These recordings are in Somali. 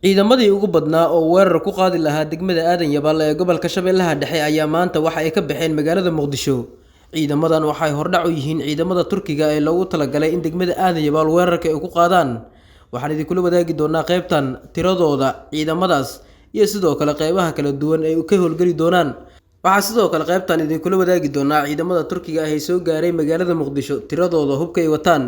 Ciidamadii ugu badnaa oo weerar ku qaadi lahaa degmada Aadan Yabaal ee gobolka Shabeellaha Dhexe ayaa maanta waxa ay ka baxeen magaalada Muqdisho. Ciidamadan waxay hordhac u yihiin ciidamada Turkiga ee loogu talagalay in degmada Aadan Yabaal weerarka ay ku qaadaan. Waxaan idinkula wadaagi doonaa qaybtan tiradooda ciidamadaas iyo sidoo kale qaybaha kala duwan ay ka howlgali doonaan. Waxaa sidoo kale qaybtan idinkula wadaagi doonaa ciidamada Turkiga ah ee soo gaaray magaalada Muqdisho, tiradooda hubka ay wataan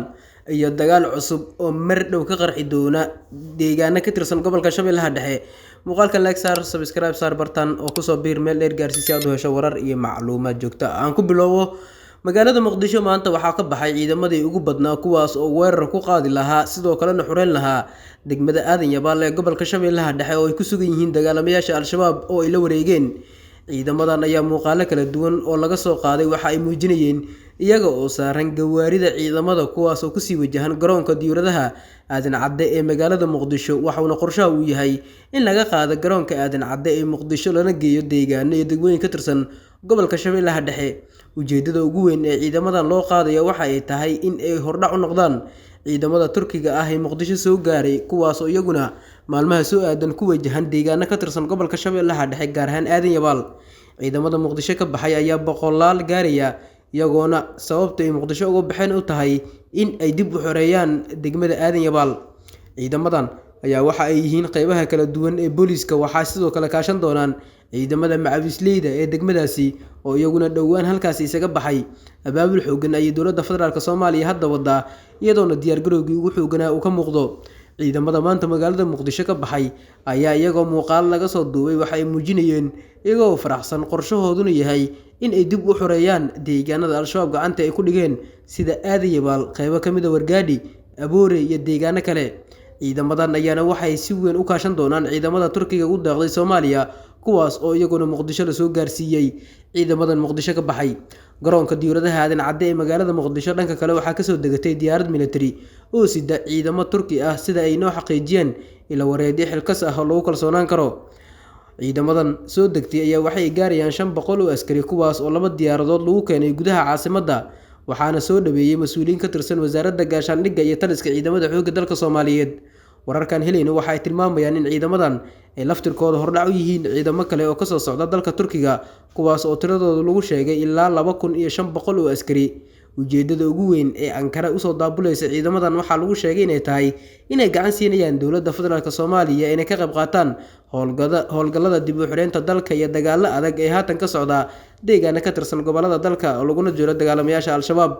iyo dagaal cusub oo mar dhow ka qarxi doona deegaano ka tirsan gobolka Shabeellaha Dhexe. Muuqaalka like saar, subscribe saar bartan oo kusoo biir meel dheer gaarsiis si aad u hesho warar iyo macluumaad joogto ah. Aan ku bilowbo magaalada Muqdisho maanta waxaa ka baxay ciidamadii ugu badnaa kuwaas oo weerar ku qaadi lahaa sidoo kalena xureyn lahaa degmada Aadan Yabaal ee gobolka Shabeellaha Dhexe oo ay ku sugan yihiin dagaalamayaasha Al-Shabaab oo ay la wareegeen. Ciidamadan ayaa muuqaalo kala duwan oo laga soo qaaday waxa ay muujinayeen iyaga oo saaran gawaarida ciidamada kuwaas oo kusii wajahan garoonka diyaaradaha Aadan Cadde ee magaalada Muqdisho. Waxaana qorshaha uu yahay in laga qaado garoonka Aadan Cadde ee Muqdisho lana geeyo deegaano iyo degmooyin ka tirsan gobolka Shabeellaha Dhexe. Ujeedada ugu weyn ee ciidamadan loo qaadayo waxa ay tahay in ay hordhac u noqdaan ciidamada Turkiga ah ee Muqdisho soo gaaray kuwaas oo iyaguna maalmaha soo aadan ku wajahan deegaano ka tirsan gobolka Shabeellaha Dhexe gaar ahaan Aadan Yabaal. Ciidamada Muqdisho ka baxay ayaa boqolaal gaaraya iyagoona sababta ay Muqdisho uga baxeen u tahay in ay dib u xoreeyaan degmada Aadan Yabaal. Ciidamadan ayaa waxa ay yihiin qaybaha kala duwan ee booliiska, waxaa sidoo kale kaashan doonaan ciidamada macawisleyda ee degmadaasi oo iyaguna dhowaan halkaasi isaga baxay. Abaabul xoogan ayay dowladda federaalk Soomaaliya hadda wadaa iyadoona diyaargarowgii ugu xooganaa uu ka muuqdo. Ciidamada maanta magaalada Muqdisho ka baxay ayaa iyagoo muuqaal laga soo duubay waxa ay muujinayeen iyagoo faraxsan qorshahooduna yahay in ay dib u xoreeyaan deegaanada Al-Shabaab gacanta ay ku dhigeen sida Aadan Yabaal, qaybo ka mid ah Wargaadhi, Aboore iyo deegaano kale. Ciidamadan ayaana waxay si weyn u kaashan doonaan ciidamada Turkiga u deeqday Soomaaliya kuwaas oo iyaguna Muqdisho la soo gaarsiiyay. Ciidamadan Muqdisho ka baxay garoonka diyaaradaha Aadan Cadde ee magaalada Muqdisho dhanka kale waxaa kasoo degatay diyaarad military oo sida ciidamo Turki ah sida ay noo xaqiijiyeen ila wareedyo xilkas ah oo lagu kalsoonaan karo. Ciidamadan soo degtay ayaa waxay gaarayaan 500 oo askari kuwaas oo laba diyaaradood lagu keenay gudaha caasimadda, waxaana soo dhaweeyay mas'uuliyiin ka tirsan wasaaradda gaashaandhigga iyo taliska ciidamada xoogga dalka Soomaaliyeed. Wararkan helayna waxa ay tilmaamayaan in ciidamadan ay laftirkooda hordhac u yihiin ciidamo kale oo kasoo socda dalka Turkiga kuwaas oo tiradooda lagu sheegay ilaa 2500 oo askari. Ujeedada ugu weyn ee Ankara usoo daabulaysa ciidamadan waxaa lagu sheegay inay tahay inay gacan siinayaan dowladda federaalk Soomaaliya inay ka qayb qaataan howlgallada dib u xoreynta dalka iyo dagaallo adag ee haatan ka socda deegaano ka tirsan gobollada dalka oo laguna jiro dagaalamayaasha Al-Shabaab.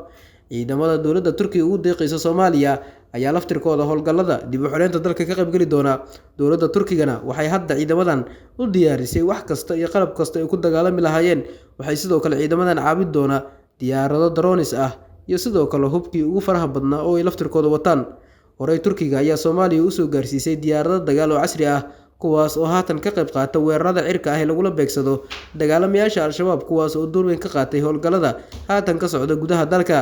Ciidamada dowladda Turkiga ugu deeqaysa Soomaaliya ayaa laftirkooda howlgallada dib u xoreynta dalka ka qaybgali doona. Dowladda Turkigana waxay hadda ciidamadan u diyaarisay wax kasta iyo qalab kasta ay ku dagaalami lahaayeen. Waxay sidoo kale ciidamadan caabin doona diyaarado drones ah iyo sidoo kale hubkii ugu faraha badnaa oo ay laftirkooda wataan. Horey Turkiga ayaa Soomaaliya u soo gaarsiisay diyaarado dagaal oo casri ah kuwaas oo haatan ka qayb qaata weerarada cirka ah ee lagula beegsado dagaalamayaasha Al-Shabaab kuwaas oo door weyn ka qaatay howlgallada haatan ka socda gudaha dalka.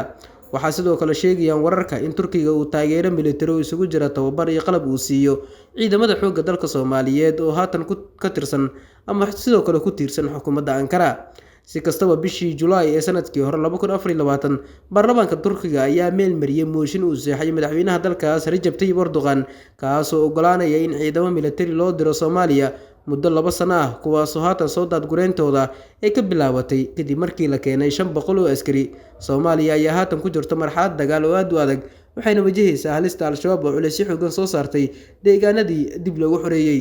Waxaa sidoo kale sheegayaan wararka in Turkiga uu taageero militari oo isugu jira tababar iyo qalab uu siiyo ciidamada xoogga dalka Soomaaliyeed oo haatan ka tirsan ama sidoo kale ku tiirsan xukuumadda Ankara. Si kastaba bishii Julaay ee sanadkii hore 2024 baarlamaanka Turkiga ayaa meel mariyay mooshin uu saxay madaxweynaha dalkaas Recep Tayyip Erdogan kaas oo ogolaanaya in ciidamo militari loo diro Soomaaliya muddo 2 sano ah kuwaas oo haatan soo daadgureyntooda ay ka bilaabatay kadib markii la keenay 500 oo askari. Soomaaliya ayaa haatan ku jirta marxalad dagaal oo aad u adag waxayna wajahaysaa halista Al-Shabaab oo culeysyo xooggan soo saartay deegaanadii dib loogu xoreeyay.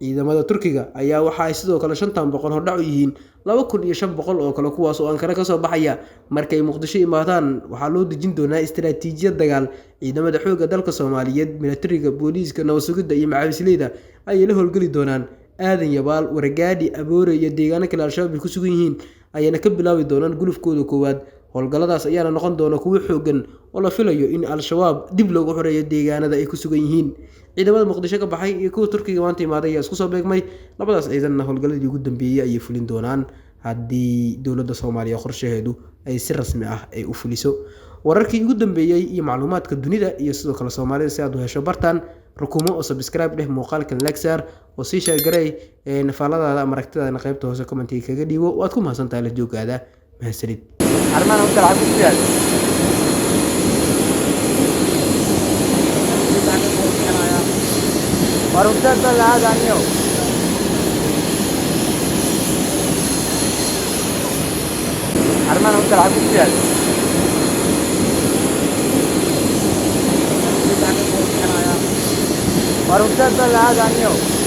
Ciidamada Turkiga ayaa waxa ay sidoo kale 500 hordhac u yihiin 2500 oo kale kuwaas oo Ankara ka soo baxaya. Markay Muqdisho imaadaan waxaa loo dejin doonaa istiraatiijiyad dagaal. Ciidamada xoogga dalka Soomaaliyeed, militariga, booliiska, nabad sugidda iyo macawisleyda ayay la howlgali doonaan. Aadan Yabaal, Wargaadhi, Aboore iyo deegaano kale Al-Shabaab ay ku sugan yihiin ayayna ka bilaabi doonaan gulufkooda koowaad. Howlgalladaas ayaana noqon doona kuwo xoogan oo la filayo in Al-Shabaab dib loogu xoreeyo deegaanada ay ku sugan yihiin. Ciidamada Muqdisho ka baxay iyo kuwa Turkiga maanta imaaday ayaa isku soo beegmay. Labadaas ciidanna howlgalladii ugu dambeeyay ayay fulin doonaan haddii dowladda Soomaaliya qorshaheedu ay si rasmi ah ay u fuliso. Wararkii ugu dambeeyay iyo macluumaadka dunida iyo sidoo kale Soomaalida si aad u hesho bartan rukumo oo subscribe dheh, muuqaalkan like saar oo sii share garay nafaaladaada ama aragtidaada qaybta hoose commentiga kaga dhiibo. Waad ku mahadsantahay la joogaada. Mahadsanid. Armando, un carajo, और उत्तर पर रहा जानियो अरमान उत्तर आगे किया और उत्तर पर रहा जानियो